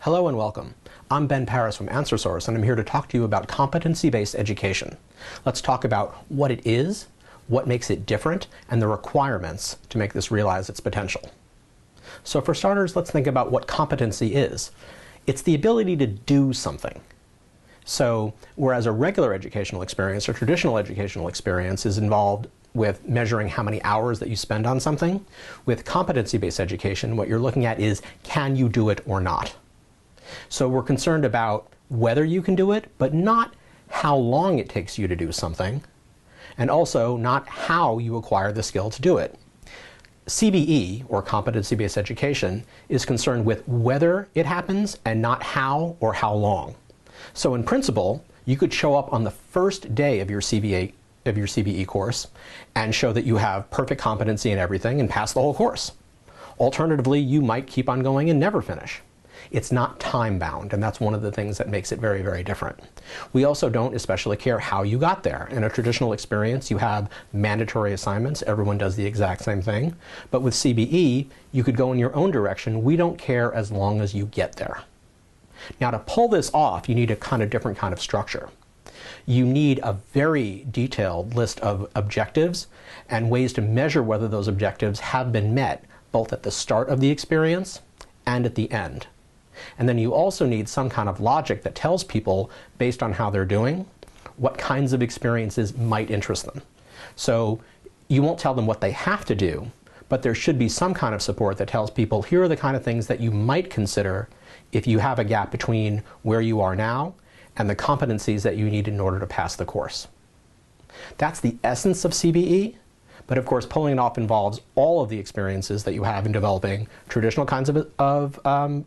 Hello and welcome. I'm Ben Paris from AnswerSource, and I'm here to talk to you about competency-based education. Let's talk about what it is, what makes it different, and the requirements to make this realize its potential. So for starters, let's think about what competency is. It's the ability to do something. So whereas a regular educational experience or traditional educational experience is involved with measuring how many hours that you spend on something, with competency-based education, what you're looking at is, can you do it or not? So we're concerned about whether you can do it, but not how long it takes you to do something, and also not how you acquire the skill to do it. CBE, or competency-based education, is concerned with whether it happens and not how or how long. So in principle, you could show up on the first day of your CBE course and show that you have perfect competency in everything and pass the whole course. Alternatively, you might keep on going and never finish. It's not time-bound, and that's one of the things that makes it very, very different. We also don't especially care how you got there. In a traditional experience, you have mandatory assignments. Everyone does the exact same thing. But with CBE, you could go in your own direction. We don't care as long as you get there. Now, to pull this off, you need a different kind of structure. You need a very detailed list of objectives and ways to measure whether those objectives have been met, both at the start of the experience and at the end. And then you also need some kind of logic that tells people, based on how they're doing, what kinds of experiences might interest them. So you won't tell them what they have to do, but there should be some kind of support that tells people, here are the kind of things that you might consider if you have a gap between where you are now and the competencies that you need in order to pass the course. That's the essence of CBE, but of course pulling it off involves all of the experiences that you have in developing traditional kinds of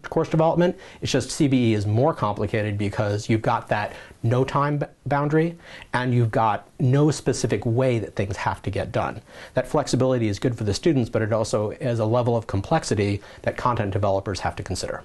course development. It's just CBE is more complicated because you've got that no time boundary and you've got no specific way that things have to get done. That flexibility is good for the students, but it also is a level of complexity that content developers have to consider.